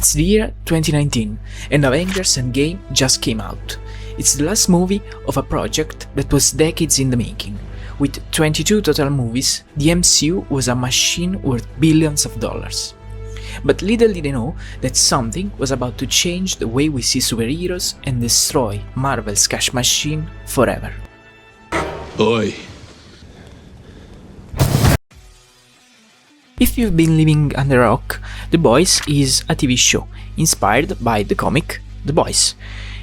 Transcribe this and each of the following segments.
It's the year 2019, and Avengers Endgame just came out. It's the last movie of a project that was decades in the making. With 22 total movies, the MCU was a machine worth billions of dollars. But little did they know that something was about to change the way we see superheroes and destroy Marvel's cash machine forever. Oi. If you've been living under a rock, The Boys is a TV show inspired by the comic The Boys.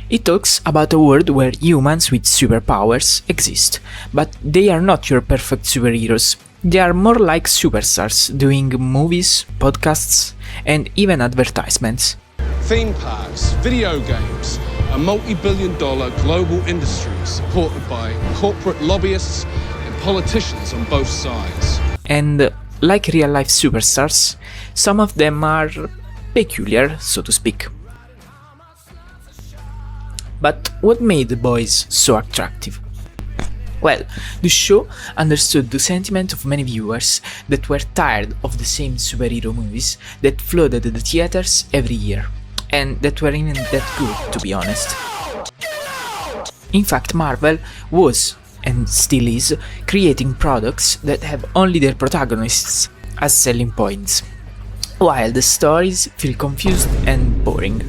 It talks about a world where humans with superpowers exist, but they are not your perfect superheroes. They are more like superstars doing movies, podcasts, and even advertisements. Theme parks, video games, a multi-billion-dollar global industry supported by corporate lobbyists and politicians on both sides. And like real-life superstars, some of them are peculiar, so to speak. But what made The Boys so attractive? Well, the show understood the sentiment of many viewers that were tired of the same superhero movies that flooded the theaters every year, and that weren't even that good, to be honest. In fact, Marvel was, and still is, creating products that have only their protagonists as selling points, while the stories feel confused and boring.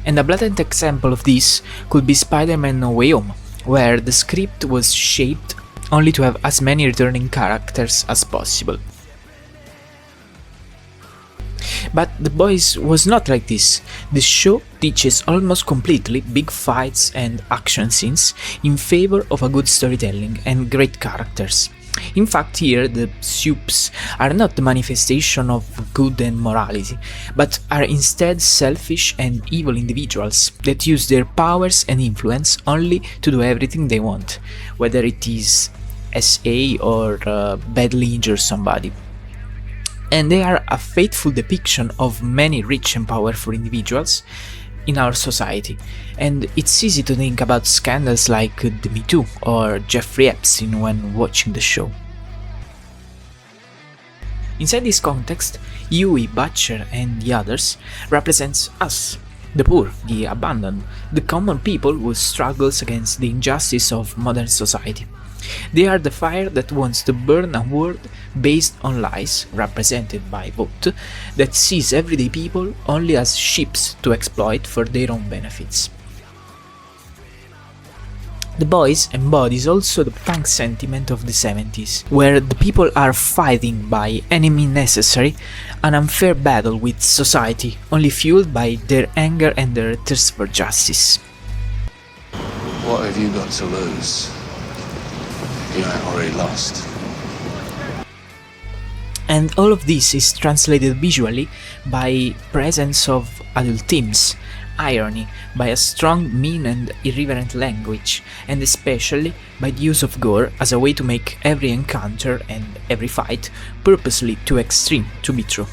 And a blatant example of this could be Spider-Man No Way Home, where the script was shaped only to have as many returning characters as possible. But The Boys was not like this. The show teaches almost completely big fights and action scenes in favor of a good storytelling and great characters. In fact, here the supes are not the manifestation of good and morality, but are instead selfish and evil individuals that use their powers and influence only to do everything they want, whether it is SA or badly injure somebody. And they are a faithful depiction of many rich and powerful individuals in our society, and it's easy to think about scandals like the Me Too or Jeffrey Epstein when watching the show. Inside this context, Billy Butcher and the others represents us, the poor, the abandoned, the common people who struggles against the injustice of modern society. They are the fire that wants to burn a world based on lies, represented by Vought, that sees everyday people only as ships to exploit for their own benefits. The Boys embodies also the punk sentiment of the 70s, where the people are fighting by any means necessary an unfair battle with society, only fueled by their anger and their thirst for justice. What have you got to lose? You ain't already lost. And all of this is translated visually by presence of adult themes, irony, by a strong, mean and irreverent language, and especially by the use of gore as a way to make every encounter and every fight purposely too extreme to be true.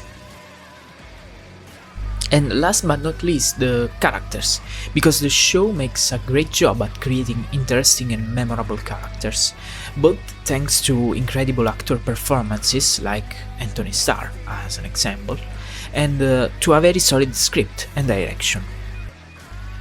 And last but not least, the characters, because the show makes a great job at creating interesting and memorable characters, both thanks to incredible actor performances like Anthony Starr as an example, and to a very solid script and direction.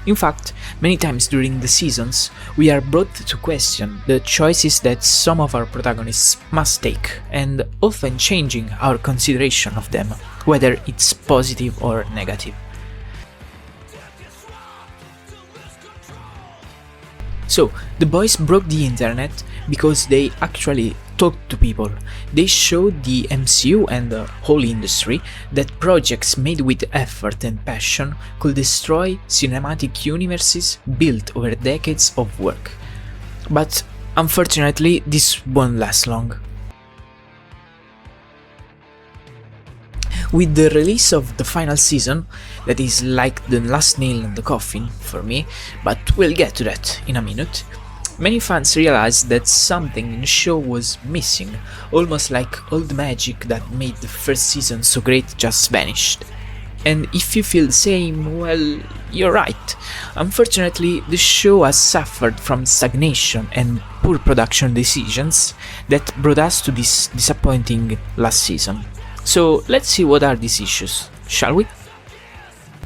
In fact, many times during the seasons, we are brought to question the choices that some of our protagonists must take, and often changing our consideration of them, whether it's positive or negative. So, The Boys broke the internet because they actually talked to people. They showed the MCU and the whole industry that projects made with effort and passion could destroy cinematic universes built over decades of work. But unfortunately, this won't last long. With the release of the final season, that is like the last nail in the coffin for me, but we'll get to that in a minute, many fans realized that something in the show was missing, almost like all the magic that made the first season so great just vanished. And if you feel the same, well, you're right. Unfortunately, the show has suffered from stagnation and poor production decisions that brought us to this disappointing last season. So let's see what are these issues, shall we?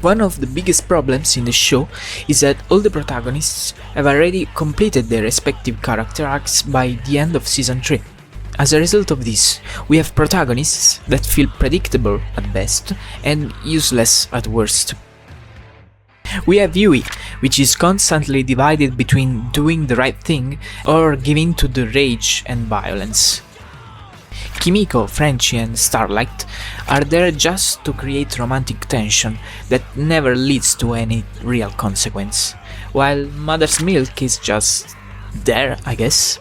One of the biggest problems in the show is that all the protagonists have already completed their respective character arcs by the end of season 3. As a result of this, we have protagonists that feel predictable at best and useless at worst. We have Yui, which is constantly divided between doing the right thing or giving to the rage and violence. Kimiko, Frenchie and Starlight are there just to create romantic tension that never leads to any real consequence, while Mother's Milk is just there, I guess.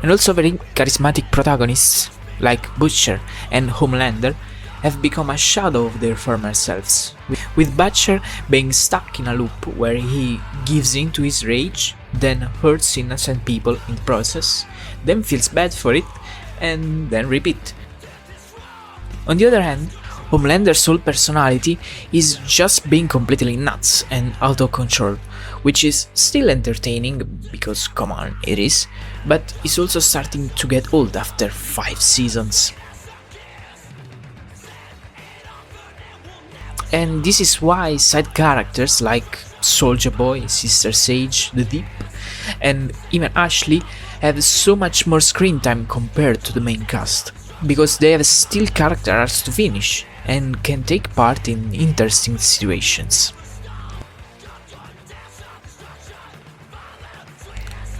And also very charismatic protagonists like Butcher and Homelander have become a shadow of their former selves, with Butcher being stuck in a loop where he gives in to his rage, then hurts innocent people in the process, then feels bad for it, and then repeat. On the other hand, Homelander's whole personality is just being completely nuts and out of control, which is still entertaining because come on, it is, but is also starting to get old after 5 seasons. And this is why side characters like Soulja Boy, Sister Sage, The Deep, and even Ashley have so much more screen time compared to the main cast, because they have still character arcs to finish and can take part in interesting situations.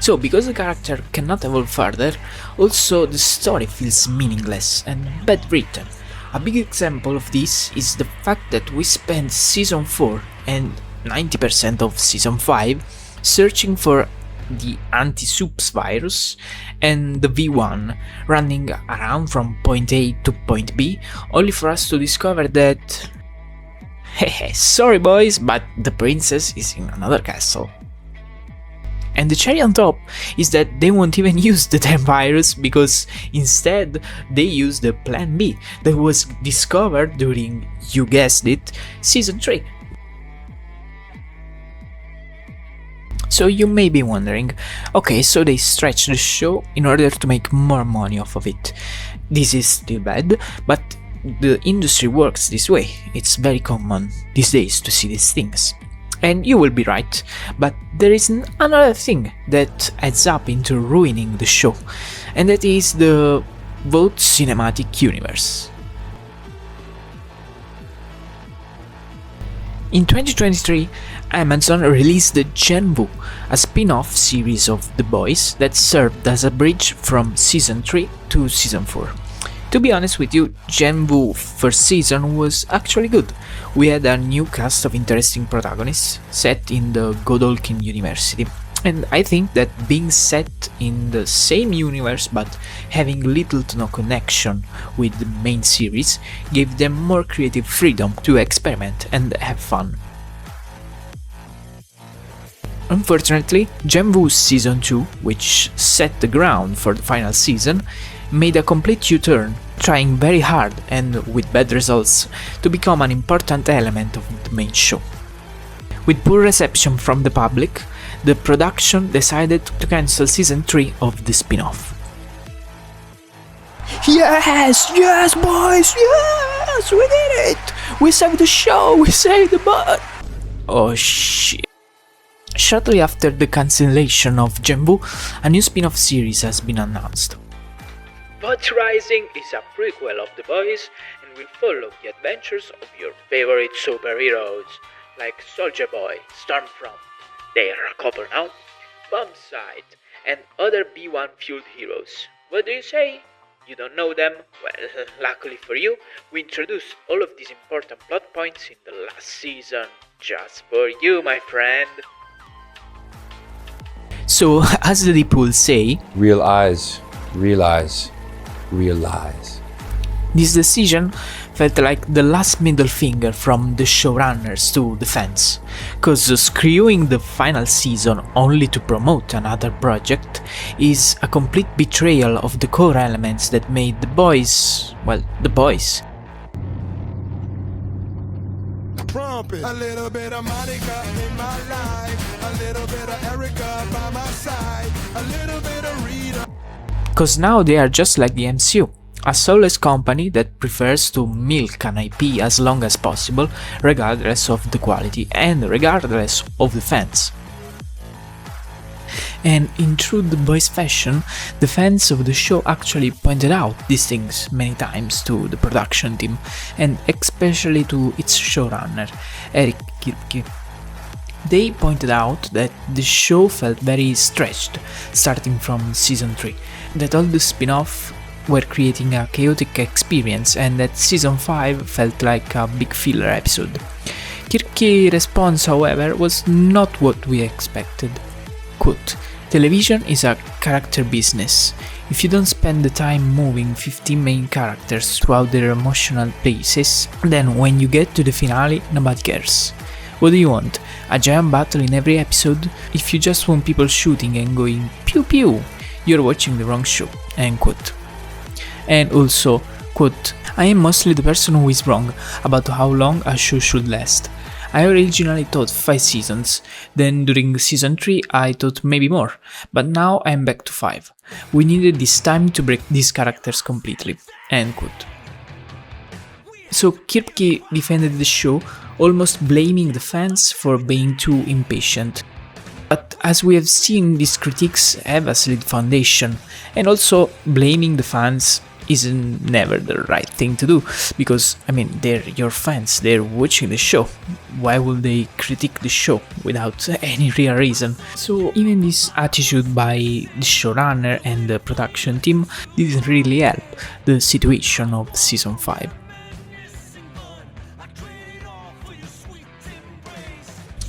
So, because the character cannot evolve further, also the story feels meaningless and bad written. A big example of this is the fact that we spent season 4 and 90% of season 5 searching for the anti-soups virus and the V1 running around from point A to point B, only for us to discover that hehe, sorry boys, but the princess is in another castle. And the cherry on top is that they won't even use the damn virus, because instead they use the plan B that was discovered during, you guessed it, season 3. So you may be wondering, okay, so they stretch the show in order to make more money off of it. This is still bad, but the industry works this way. It's very common these days to see these things. And you will be right, but there is another thing that adds up into ruining the show, and that is the Vought cinematic universe. In 2023, Amazon released the Gen V, a spin-off series of The Boys that served as a bridge from Season 3 to Season 4. To be honest with you, Gen V first season was actually good. We had a new cast of interesting protagonists set in the Godolkin University, and I think that being set in the same universe but having little to no connection with the main series gave them more creative freedom to experiment and have fun. Unfortunately, Gen V's Season 2, which set the ground for the final season, made a complete U-turn, trying very hard and with bad results to become an important element of the main show. With poor reception from the public, the production decided to cancel season 3 of the spin-off. Yes! Yes, boys! Yes! We did it! We saved the show! We saved the butt! Oh shit. Shortly after the cancellation of Gen V, a new spin-off series has been announced. Vought Rising is a prequel of The Boys and will follow the adventures of your favorite superheroes, like Soulja Boy, Stormfront, they are a couple now, Bombsight, and other B1 fueled heroes. What do you say? You don't know them? Well, luckily for you, we introduced all of these important plot points in the last season, just for you, my friend. So, as the Deep will say, real eyes, realize, realize. This decision felt like the last middle finger from the showrunners to the fans, cause screwing the final season only to promote another project is a complete betrayal of the core elements that made The Boys, well, The Boys. A little bit of Monica in my life, a little bit of Erica by my side, a little bit of Rita. Cause now they are just like the MCU, A soulless company that prefers to milk an IP as long as possible, regardless of the quality and regardless of the fans. And in true The Boys fashion, the fans of the show actually pointed out these things many times to the production team, and especially to its showrunner, Eric Kripke. They pointed out that the show felt very stretched, starting from season 3, that all the spin-off were creating a chaotic experience, and that season 5 felt like a big filler episode. Kirky's response, however, was not what we expected. Quote, "Television is a character business. If you don't spend the time moving 15 main characters throughout their emotional places, then when you get to the finale, nobody cares. What do you want? A giant battle in every episode? If you just want people shooting and going pew pew, you're watching the wrong show." End quote. And also, quote, "I am mostly the person who is wrong about how long a show should last. I originally thought 5 seasons, then during season 3 I thought maybe more, but now I'm back to 5. We needed this time to break these characters completely." End quote. So Kripke defended the show, almost blaming the fans for being too impatient. But as we have seen, these critiques have a solid foundation, and also blaming the fans is never the right thing to do, because they're your fans, they're watching the show. Why would they critique the show without any real reason? So even this attitude by the showrunner and the production team didn't really help the situation of season 5.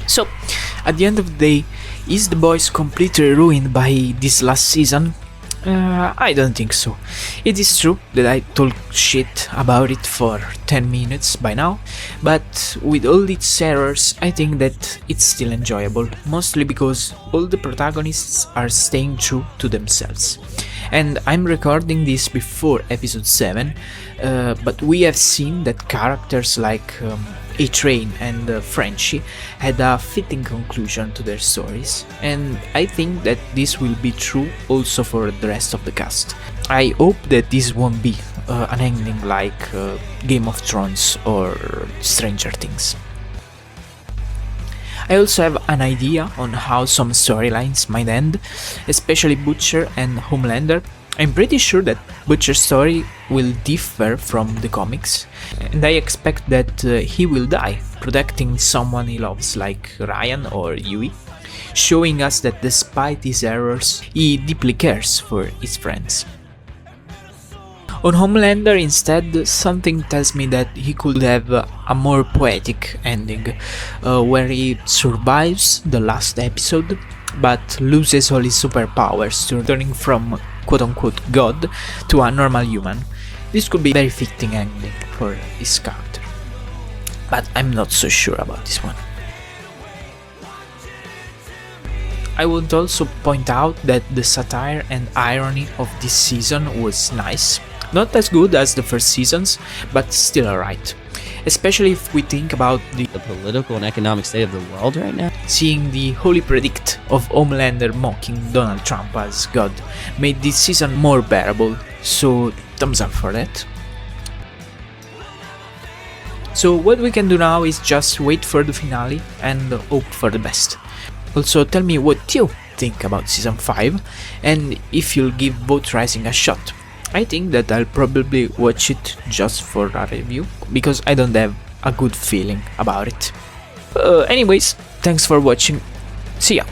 So at the end of the day, is The Boys completely ruined by this last season? I don't think so. It is true that I talk shit about it for 10 minutes by now, but with all its errors, I think that it's still enjoyable, mostly because all the protagonists are staying true to themselves. And I'm recording this before episode 7, but we have seen that characters like A-Train and Frenchie had a fitting conclusion to their stories, and I think that this will be true also for the rest of the cast. I hope that this won't be an ending like Game of Thrones or Stranger Things. I also have an idea on how some storylines might end, especially Butcher and Homelander. I'm pretty sure that Butcher's story will differ from the comics, and I expect that he will die, protecting someone he loves like Ryan or Yui, showing us that despite his errors, he deeply cares for his friends. On Homelander instead, something tells me that he could have a more poetic ending, where he survives the last episode, but loses all his superpowers, turning from quote-unquote god to a normal human. This could be a very fitting ending for his character, but I'm not so sure about this one. I would also point out that the satire and irony of this season was nice. Not as good as the first seasons, but still alright. Especially if we think about the political and economic state of the world right now. Seeing the holy predict of Homelander mocking Donald Trump as God made this season more bearable, so thumbs up for that. So what we can do now is just wait for the finale and hope for the best. Also tell me what you think about season 5 and if you'll give Vought Rising a shot. I think that I'll probably watch it just for a review, because I don't have a good feeling about it. Anyways, thanks for watching. See ya!